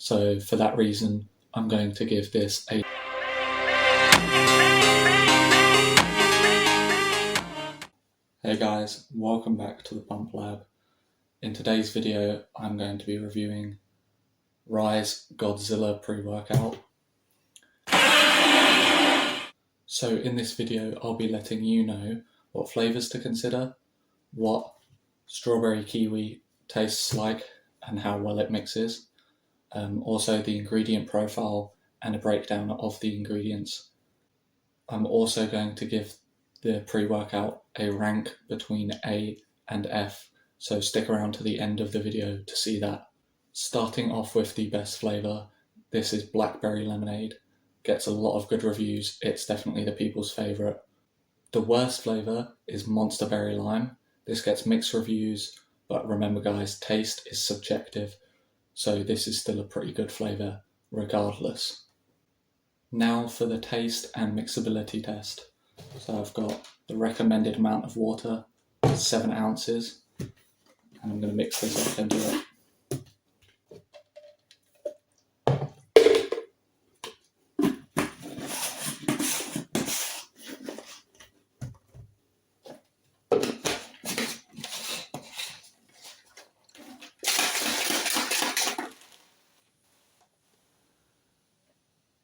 So for that reason, I'm going to give this a... Hey guys, welcome back to the Pump Lab. In today's video, I'm going to be reviewing RYSE Godzilla Preworkout. So in this video, I'll be letting you know what flavours to consider, what strawberry kiwi tastes like and how well it mixes, also the ingredient profile and a breakdown of the ingredients. I'm also going to give the pre-workout a rank between A and F, so stick around to the end of the video to see that. Starting off with the best flavour, this is blackberry lemonade. Gets a lot of good reviews, it's definitely the people's favourite. The worst flavour is monster berry lime. This gets mixed reviews, but remember guys, taste is subjective, so this is still a pretty good flavour regardless. Now for the taste and mixability test. So I've got the recommended amount of water, 7 ounces, and I'm going to mix this up into it.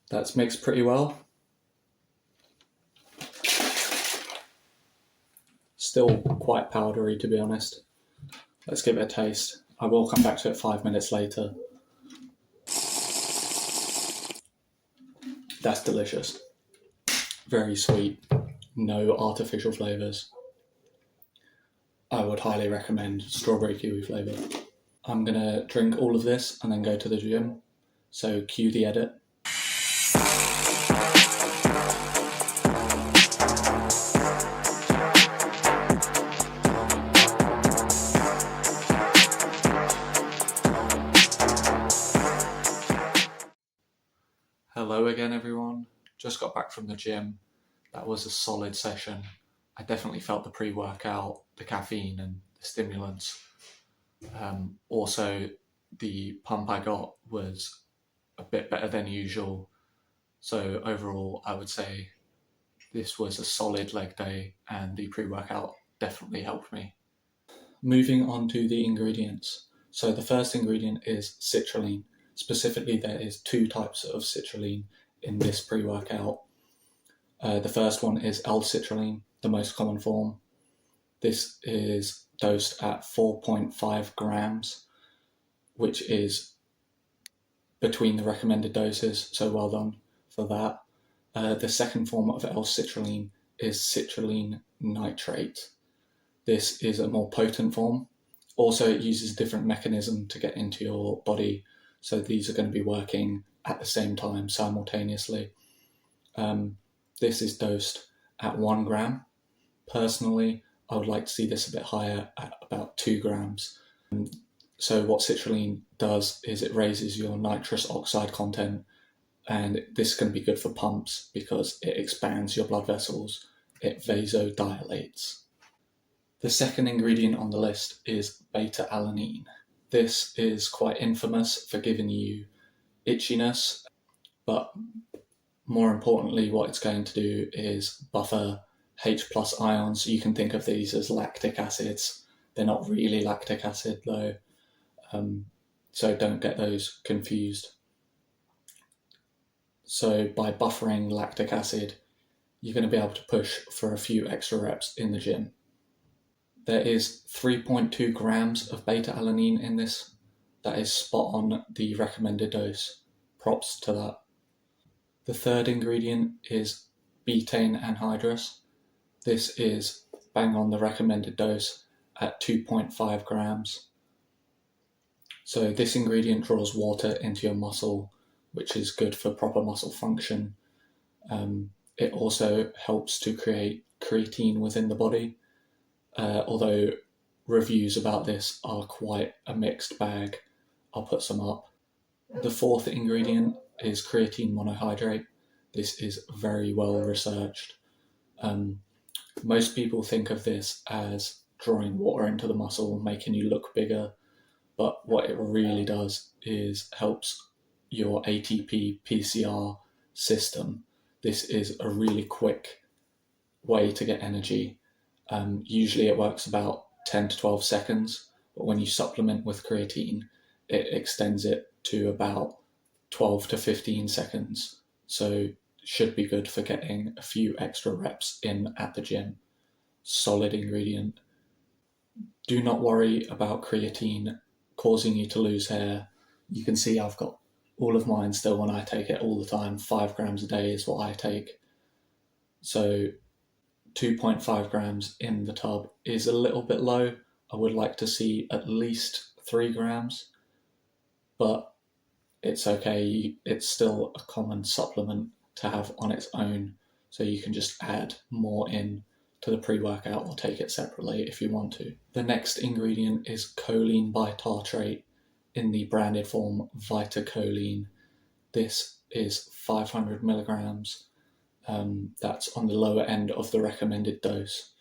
That's mixed pretty well. Still quite powdery to be honest. Let's give it a taste. I will come back to it 5 minutes later. That's delicious. Very sweet. No artificial flavours. I would highly recommend strawberry kiwi flavour. I'm gonna drink all of this and then go to the gym. So cue the edit. Hello again everyone, just got back from the gym. That was a solid session. I definitely felt the pre-workout, the caffeine and the stimulants. Also the pump I got was a bit better than usual. So overall I would say this was a solid leg day and the pre-workout definitely helped me. Moving on to the ingredients. So the first ingredient is citrulline. Specifically, there is 2 types of citrulline in this pre-workout. The first one is L-citrulline, the most common form. This is dosed at 4.5 grams, which is between the recommended doses, so well done for that. The second form of L-citrulline is citrulline nitrate. This is a more potent form. Also, it uses a different mechanism to get into your body. So these are going to be working at the same time, simultaneously. This is dosed at 1 gram. Personally, I would like to see this a bit higher at about 2 grams. So what citrulline does is it raises your nitrous oxide content, and this can be good for pumps because it expands your blood vessels, it vasodilates. The second ingredient on the list is beta-alanine. This is quite infamous for giving you itchiness, but more importantly what it's going to do is buffer H+ ions. You can think of these as lactic acids. They're not really lactic acid though, so don't get those confused. So by buffering lactic acid, you're going to be able to push for a few extra reps in the gym. There is 3.2 grams of beta-alanine in this. That is spot on the recommended dose. Props to that. The third ingredient is betaine anhydrous. This is bang on the recommended dose at 2.5 grams. So this ingredient draws water into your muscle, which is good for proper muscle function. It also helps to create creatine within the body. Although reviews about this are quite a mixed bag. I'll put some up. The fourth ingredient is creatine monohydrate. This is very well researched. Most people think of this as drawing water into the muscle, making you look bigger, but what it really does is helps your ATP PCR system, this is a really quick way to get energy. Usually it works about 10 to 12 seconds, but when you supplement with creatine, it extends it to about 12 to 15 seconds. So should be good for getting a few extra reps in at the gym. Solid ingredient. Do not worry about creatine causing you to lose hair. You can see I've got all of mine still when I take it all the time. 5 grams a day is what I take. So 2.5 grams in the tub is a little bit low. I would like to see at least 3 grams, but it's okay. It's still a common supplement to have on its own, so you can just add more in to the pre-workout or take it separately if you want to. The next ingredient is choline bitartrate in the branded form VitaCholine. This is 500 milligrams. That's on the lower end of the recommended dose.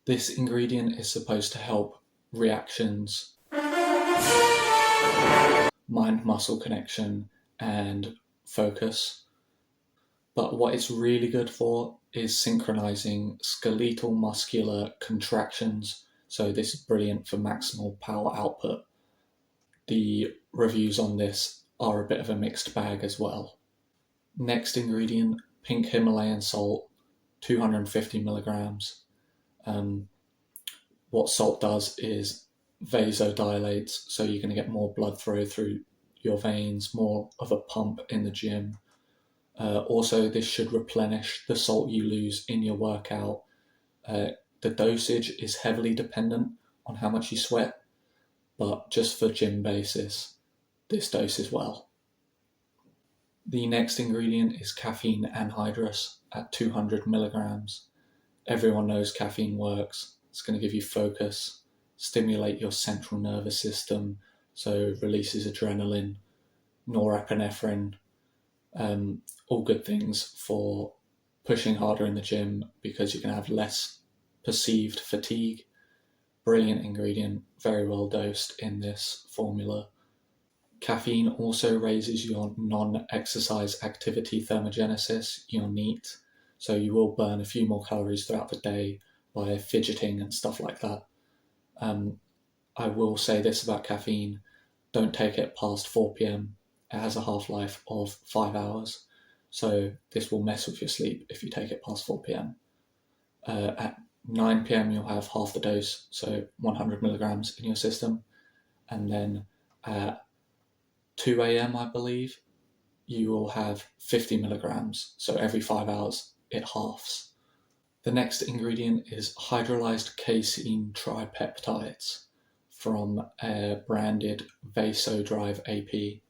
This ingredient is supposed to help reactions, mind-muscle connection, and focus. But what it's really good for is synchronizing skeletal muscular contractions. So this is brilliant for maximal power output. The reviews on this are a bit of a mixed bag as well. Next ingredient, pink Himalayan salt, 250 milligrams. What salt does is vasodilates, so you're going to get more blood flow through your veins, more of a pump in the gym. Also, this should replenish the salt you lose in your workout. The dosage is heavily dependent on how much you sweat, but just for gym basis, this dose is well. The next ingredient is caffeine anhydrous at 200 milligrams. Everyone knows caffeine works. It's going to give you focus, stimulate your central nervous system, so releases adrenaline, norepinephrine, all good things for pushing harder in the gym because you can have less perceived fatigue. Brilliant ingredient, very well dosed in this formula. Caffeine also raises your non-exercise activity thermogenesis, your NEAT, so you will burn a few more calories throughout the day by fidgeting and stuff like that. I will say this about caffeine, don't take it past 4 p.m. It has a half-life of 5 hours, so this will mess with your sleep if you take it past 4 p.m. At 9 p.m. you'll have half the dose, so 100 milligrams in your system, and then at 2 a.m. I believe, you will have 50 milligrams, so every 5 hours it halves. The next ingredient is hydrolyzed casein tripeptides from a branded VasoDrive AP.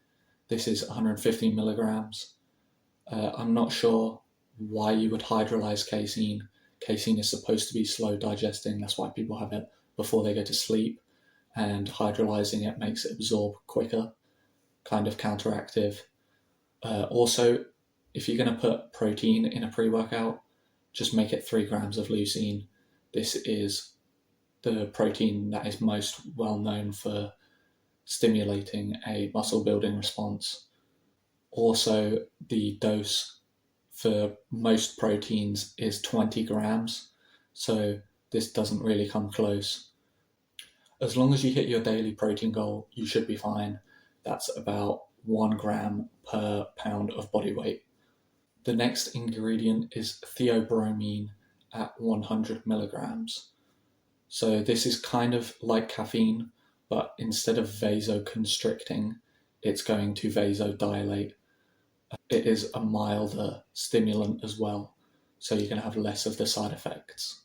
This is 150 milligrams. I'm not sure why you would hydrolyze casein. Casein is supposed to be slow digesting, that's why people have it before they go to sleep, and hydrolyzing it makes it absorb quicker, kind of counteractive. Also, if you're going to put protein in a pre-workout, just make it 3 grams of leucine. This is the protein that is most well known for stimulating a muscle building response. Also, the dose for most proteins is 20 grams, so this doesn't really come close. As long as you hit your daily protein goal, you should be fine. That's about 1 gram per pound of body weight. The next ingredient is theobromine at 100 milligrams. So this is kind of like caffeine, but instead of vasoconstricting, it's going to vasodilate. It is a milder stimulant as well, so you're going to have less of the side effects.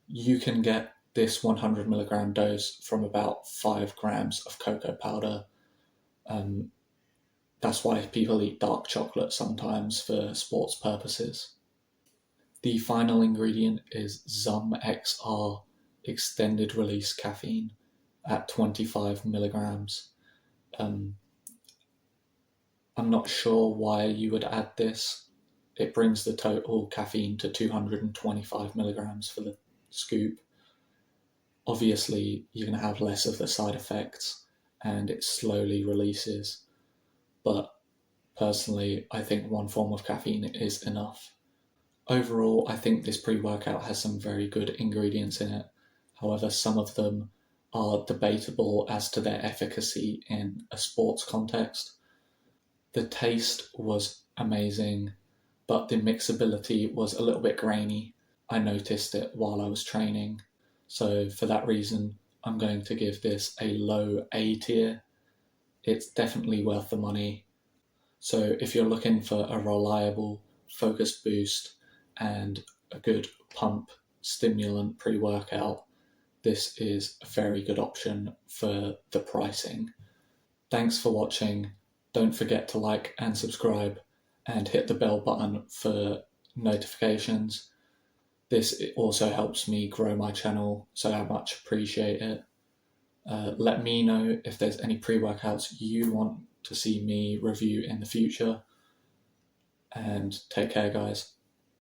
You can get this 100 milligram dose from about 5 grams of cocoa powder. That's why people eat dark chocolate sometimes for sports purposes. The final ingredient is XR extended release caffeine at 25 milligrams. I'm not sure why you would add this. It brings the total caffeine to 225 milligrams for the scoop. Obviously, you're going to have less of the side effects and it slowly releases. but personally, I think one form of caffeine is enough. Overall, I think this pre-workout has some very good ingredients in it. However, some of them are debatable as to their efficacy in a sports context. The taste was amazing, but the mixability was a little bit grainy. I noticed it while I was training. So for that reason, I'm going to give this a low A tier. It's definitely worth the money. So if you're looking for a reliable, focused boost and a good pump stimulant pre-workout, this is a very good option for the pricing. Thanks for watching. Don't forget to like and subscribe and hit the bell button for notifications. This also helps me grow my channel, so I much appreciate it. Let me know if there's any pre-workouts you want to see me review in the future. And take care, guys.